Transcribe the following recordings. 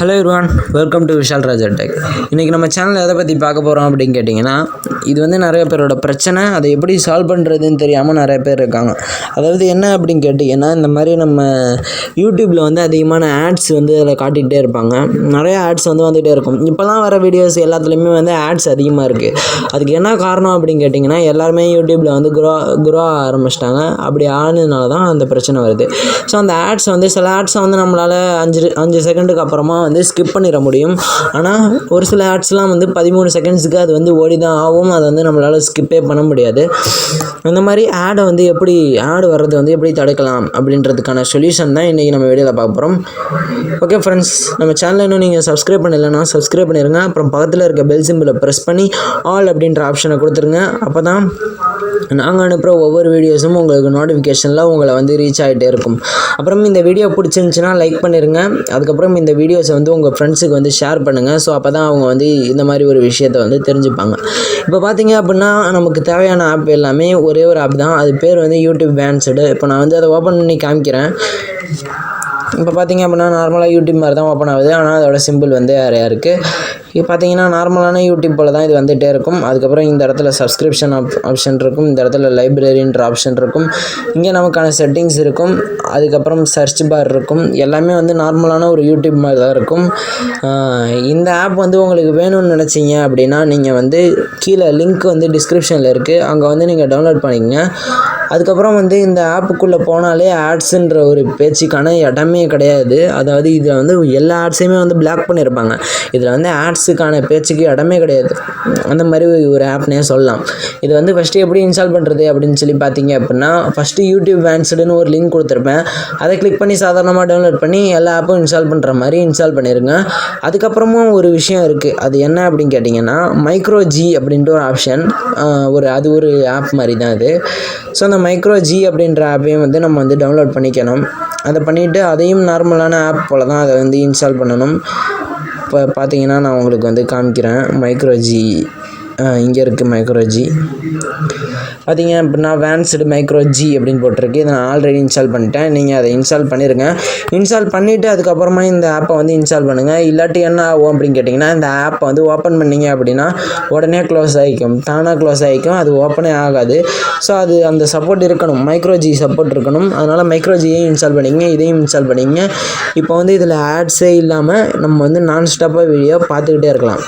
Hello everyone, welcome to vishalrajatech. இன்றைக்கி நம்ம சேனலில் எதை பற்றி பார்க்க போகிறோம் அப்படின்னு கேட்டிங்கன்னா, இது வந்து நிறைய பேரோட பிரச்சனை. அதை எப்படி சால்வ் பண்ணுறதுன்னு தெரியாமல் நிறைய பேர் இருக்காங்க. அதாவது என்ன அப்படின்னு கேட்டிங்கன்னா, இந்த மாதிரி நம்ம யூடியூப்பில் வந்து அதிகமான ஆட்ஸ் வந்து அதில் காட்டிகிட்டே இருப்பாங்க. நிறைய ஆட்ஸ் வந்து வந்துகிட்டே இருக்கும். இப்போலாம் வர வீடியோஸ் எல்லாத்துலேயுமே வந்து ஆட்ஸ் அதிகமாக இருக்குது. அதுக்கு என்ன காரணம் அப்படின்னு கேட்டிங்கன்னா, எல்லாருமே யூடியூப்பில் வந்து குரோ ஆரம்பிச்சிட்டாங்க. அப்படி ஆனதுனால தான் அந்த பிரச்சனை வருது. ஸோ அந்த ஆட்ஸ் வந்து சில ஆட்ஸை வந்து நம்மளால் 5 செகண்டுக்கு அப்புறமா வந்து ஸ்கிப் பண்ணிட முடியும். ஆனால் ஒரு சில ஆட்ஸ்லாம் வந்து 13 செகண்ட்ஸுக்கு அது வந்து ஓடி தான் ஆகும். அதை வந்து நம்மளால் ஸ்கிப்பே பண்ண முடியாது. அந்த மாதிரி ஆடை வந்து எப்படி ஆடு வர்றது வந்து எப்படி தடுக்கலாம் அப்படின்றதுக்கான சொல்யூஷன் தான் இன்றைக்கி நம்ம வீடியோவில் பார்க்க போகிறோம். ஓகே ஃப்ரெண்ட்ஸ், நம்ம சேனலை இன்னும் நீங்கள் சப்ஸ்கிரைப் பண்ணலைன்னா சப்ஸ்கிரைப் பண்ணிடுங்க. அப்புறம் பக்கத்தில் இருக்க பெல் சிம்பிளை ப்ரெஸ் பண்ணி ஆல் அப்படின்ற ஆப்ஷனை கொடுத்துருங்க. அப்போ தான் நாங்கள் அனுப்புகிற ஒவ்வொரு வீடியோஸும் உங்களுக்கு நோட்டிஃபிகேஷனில் உங்களை வந்து ரீச் ஆகிட்டே இருக்கும். அப்புறம் இந்த வீடியோ பிடிச்சிருந்துச்சின்னா லைக் பண்ணிடுங்க. அதுக்கப்புறம் இந்த வீடியோஸை வந்து உங்கள் ஃப்ரெண்ட்ஸுக்கு வந்து ஷேர் பண்ணுங்கள். ஸோ அப்போ தான் அவங்க வந்து இந்த மாதிரி ஒரு விஷயத்தை வந்து தெரிஞ்சுப்பாங்க. இப்போ பார்த்தீங்க அப்படின்னா நமக்கு தேவையான ஆப் எல்லாமே ஒரே ஒரு ஆப் தான். அது பேர் வந்து யூடியூப் வேன்ஸ்டு. இப்போ நான் வந்து அதை ஓப்பன் பண்ணி காமிக்கிறேன். இப்போ பார்த்தீங்க அப்படின்னா நார்மலாக யூடியூப் மாதிரி தான் ஓப்பன் ஆகுது. ஆனால் அதோட சிம்பிள் வந்து வேறையாக இருக்குது. இப்போ பார்த்தீங்கன்னா நார்மலான யூடியூப் போல் தான் இது வந்துகிட்டே இருக்கும். அதுக்கப்புறம் இந்த இடத்துல சப்ஸ்கிரிப்ஷன் ஆப்ஷன் இருக்கும். இந்த இடத்துல லைப்ரரின்ற ஆப்ஷன் இருக்கும். இங்கே நமக்கான செட்டிங்ஸ் இருக்கும். அதுக்கப்புறம் சர்ச் பார் இருக்கும். எல்லாமே வந்து நார்மலான ஒரு யூடியூப் மாதிரி தான் இருக்கும். இந்த ஆப் வந்து உங்களுக்கு வேணும்னு நினச்சிங்க அப்படின்னா நீங்கள் வந்து கீழே லிங்க் வந்து டிஸ்கிரிப்ஷனில் இருக்குது. அங்கே வந்து நீங்கள் டவுன்லோட் பண்ணிக்கங்க. அதுக்கப்புறம் வந்து இந்த ஆப்புக்குள்ளே போனாலே ஆட்ஸுன்ற ஒரு பேச்சுக்கான இடமே கிடையாது. அதாவது இதில் வந்து எல்லா ஆட்ஸையுமே வந்து பிளாக் பண்ணியிருப்பாங்க. இதில் வந்து ஆட்ஸுக்கான பேச்சுக்கு இடமே கிடையாது. அந்த மாதிரி ஒரு ஆப்னே சொல்லலாம். இது வந்து ஃபஸ்ட்டு எப்படி இன்ஸ்டால் பண்ணுறது அப்படின்னு சொல்லி பார்த்தீங்க அப்படின்னா, ஃபஸ்ட்டு யூடியூப் வேன்ஸ்டுன்னு ஒரு லிங்க் கொடுத்துருப்பேன். அதை கிளிக் பண்ணி சாதாரணமாக டவுன்லோட் பண்ணி எல்லா ஆப்பும் இன்ஸ்டால் பண்ணுற மாதிரி இன்ஸ்டால் பண்ணிடுங்க. அதுக்கப்புறமும் ஒரு விஷயம் இருக்குது. அது என்ன அப்படின்னு கேட்டிங்கன்னா, மைக்ரோ ஜி அப்படின்ட்டு ஒரு ஆப்ஷன். அது ஒரு ஆப் மாதிரி தான் அது. ஸோ அந்த மைக்ரோ ஜி அப்படின்ற ஆப்பையும் வந்து நம்ம வந்து டவுன்லோட் பண்ணிக்கணும். அதை பண்ணிவிட்டு அதையும் நார்மலான ஆப் போல் தான் அதை வந்து இன்ஸ்டால் பண்ணணும். இப்போ பார்த்தீங்கன்னா நான் உங்களுக்கு வந்து காமிக்கிறேன். மைக்ரோ ஜி இங்கே இருக்குது. மைக்ரோ ஜி பார்த்தீங்க அப்படின்னா வேன்ஸ்டு மைக்ரோ ஜி அப்படின்னு போட்டிருக்கு. இதை நான் ஆல்ரெடி இன்ஸ்டால் பண்ணிட்டேன். நீங்கள் அதை இன்ஸ்டால் பண்ணிடுங்க. இன்ஸ்டால் பண்ணிவிட்டு அதுக்கப்புறமா இந்த ஆப்பை வந்து இன்ஸ்டால் பண்ணுங்கள். இல்லாட்டி என்ன ஆகும் அப்படின்னு கேட்டிங்கன்னா, இந்த ஆப்பை வந்து ஓப்பன் பண்ணிங்க அப்படின்னா உடனே க்ளோஸ் ஆகிக்கும். தானாக க்ளோஸ் ஆகிக்கும். அது ஓப்பனே ஆகாது. ஸோ அது அந்த சப்போர்ட் இருக்கணும். மைக்ரோ ஜி சப்போர்ட் இருக்கணும். அதனால் மைக்ரோ ஜியையும் இன்ஸ்டால் பண்ணிங்க. இதையும் இன்ஸ்டால் பண்ணிங்க. இப்போ வந்து இதில் ஆட்ஸே இல்லாமல் நம்ம வந்து நான் ஸ்டாப்பாக வீடியோ பார்த்துக்கிட்டே இருக்கலாம்.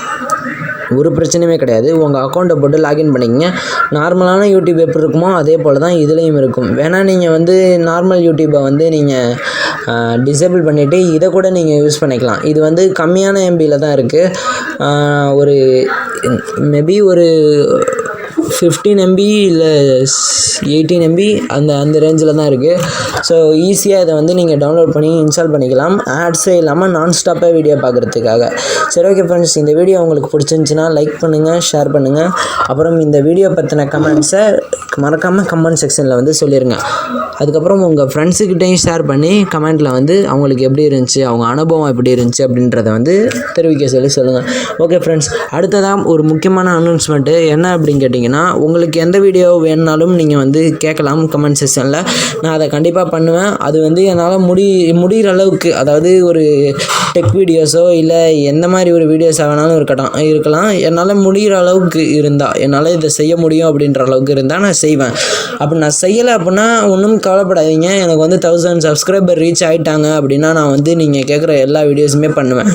ஒரு பிரச்சனையுமே கிடையாது. உங்கள் அக்கௌண்ட்டை போட்டு லாகின் பண்ணிக்கங்க. நார்மலான யூடியூப் எப்படி இருக்குமோ அதே போல் தான் இதுலேயும் இருக்கும். வேணால் நீங்கள் வந்து நார்மல் யூடியூப்பை வந்து நீங்கள் டிசேபிள் பண்ணிவிட்டு இதை கூட நீங்கள் யூஸ் பண்ணிக்கலாம். இது வந்து கம்மியான எம்பியில் தான் இருக்குது. ஒரு மேபி ஒரு 15 MB இல்லை 18 MB அந்த ரேஞ்சில் தான் இருக்குது. ஸோ ஈஸியாக இதை வந்து நீங்கள் டவுன்லோட் பண்ணி இன்ஸ்டால் பண்ணிக்கலாம். ஆட்ஸே இல்லாமல் நான் ஸ்டாப்பாக வீடியோ பார்க்குறதுக்காக. சரி, ஓகே ஃப்ரெண்ட்ஸ், இந்த வீடியோ உங்களுக்கு பிடிச்சிருந்துச்சின்னா லைக் பண்ணுங்கள், ஷேர் பண்ணுங்கள். அப்புறம் இந்த வீடியோ பற்றின கமெண்ட்ஸை மறக்காமல் கமெண்ட் செக்ஷனில் வந்து சொல்லிடுங்க. அதுக்கப்புறம் உங்கள் ஃப்ரெண்ட்ஸுக்கிட்டையும் ஷேர் பண்ணி கமெண்ட்டில் வந்து அவங்களுக்கு எப்படி இருந்துச்சு, அவங்க அனுபவம் எப்படி இருந்துச்சு அப்படின்றத வந்து தெரிவிக்க சொல்லுங்கள். ஓகே ஃப்ரெண்ட்ஸ், அடுத்ததாக ஒரு முக்கியமான அனௌன்ஸ்மெண்ட்டு என்ன அப்படின்னு கேட்டிங்கன்னா, உங்களுக்கு எந்த வீடியோ வேணுனாலும் நீங்கள் வந்து கேட்கலாம் கமெண்ட் செக்ஷனில். நான் அதை கண்டிப்பாக பண்ணுவேன். அது வந்து என்னால் முடிகிற அளவுக்கு, அதாவது ஒரு டெக் வீடியோஸோ இல்லை எந்த மாதிரி ஒரு வீடியோஸாக வேணாலும் இருக்கலாம். என்னால் முடிகிற அளவுக்கு இருந்தால், என்னால் இதை செய்ய முடியும் அப்படின்ற அளவுக்கு இருந்தால் நான் செய்வேன். அப்படி நான் செய்யலை அப்படின்னா ஒன்றும் கவலைப்படாதீங்க. எனக்கு வந்து 1000 சப்ஸ்கிரைபர் ரீச் ஆகிட்டாங்க அப்படின்னா நான் வந்து நீங்கள் கேட்குற எல்லா வீடியோஸுமே பண்ணுவேன்.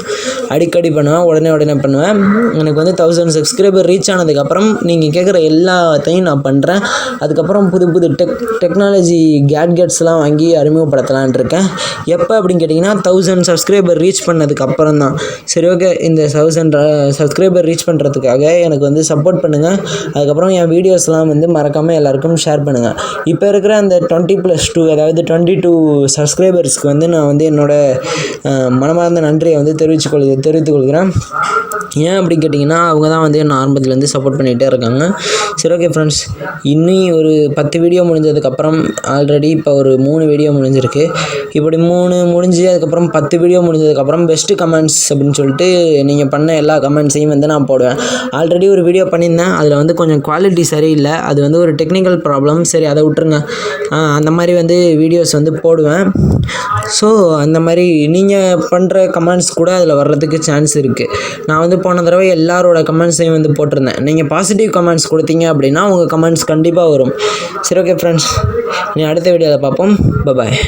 அடிக்கடி பண்ணுவேன். உடனே பண்ணுவேன். எனக்கு வந்து 1000 சப்ஸ்கிரைபர் ரீச் ஆனதுக்கப்புறம் நீங்கள் கேட்குற எல்லாத்தையும் நான் பண்ணுறேன். அதுக்கப்புறம் புது டெக்னாலஜி கேட்கெட்ஸ்லாம் வாங்கி அறிமுகப்படுத்தலான் இருக்கேன். எப்போ அப்படின்னு கேட்டிங்கன்னா 1000 சப்ஸ்கிரைபர் ரீச் பண்ணதுக்கு அப்புறம் தான். சரி, ஓகே, இந்த 1000 சப்ஸ்கிரைபர் ரீச் பண்ணுறதுக்காக எனக்கு வந்து சப்போர்ட் பண்ணுங்கள். அதுக்கப்புறம் என் வீடியோஸ்லாம் வந்து மறக்காமல் எல்லாருக்கும் ஷேர் பண்ணுங்கள். இப்போ இருக்கிற அந்த 20+2 அதாவது 22 சப்ஸ்கிரைபர்ஸ்க்கு வந்து நான் வந்து என்னோடய மனமார்ந்த நன்றியை வந்து தெரிவித்துக் கொள்கிறேன். ஏன் அப்படின்னு கேட்டிங்கன்னா அவங்க தான் வந்து என்ன ஆரம்பத்துலேருந்து சப்போர்ட் பண்ணிகிட்டே இருக்காங்க. சரி ஓகே ஃப்ரெண்ட்ஸ், இன்னி ஒரு 10 வீடியோ முடிஞ்சதுக்கப்புறம் ஆல்ரெடி இப்போ ஒரு 3 வீடியோ முடிஞ்சிருக்கு. இப்படி 3 முடிஞ்சு அதுக்கப்புறம் 10 வீடியோ முடிஞ்சதுக்கப்புறம் பெஸ்ட்டு கமெண்ட்ஸ் அப்படின்னு சொல்லிட்டு நீங்கள் பண்ண எல்லா கமெண்ட்ஸையும் வந்து நான் போடுவேன். ஆல்ரெடி ஒரு வீடியோ பண்ணியிருந்தேன், அதில் வந்து கொஞ்சம் குவாலிட்டி சரியில்லை, அது வந்து ஒரு டெக்னிக்கல் ப்ராப்ளம். சரி அதை விட்டுருங்க. அந்த மாதிரி வந்து வீடியோஸ் வந்து போடுவேன். ஸோ அந்த மாதிரி நீங்கள் பண்ணுற கமெண்ட்ஸ் கூட அதில் வர்றதுக்கு சான்ஸ் இருக்குது. நான் வந்து போன தடவை எல்லாரோட கமெண்ட்ஸையும் வந்து போட்டிருந்தேன். நீங்கள் பாசிட்டிவ் கமெண்ட்ஸ் கொடுத்தீங்க அப்படின்னா உங்கள் கமெண்ட்ஸ் கண்டிப்பாக வரும். சரி ஓகே ஃப்ரெண்ட்ஸ், இனி அடுத்த வீடியோவில் பார்ப்போம். பாய்.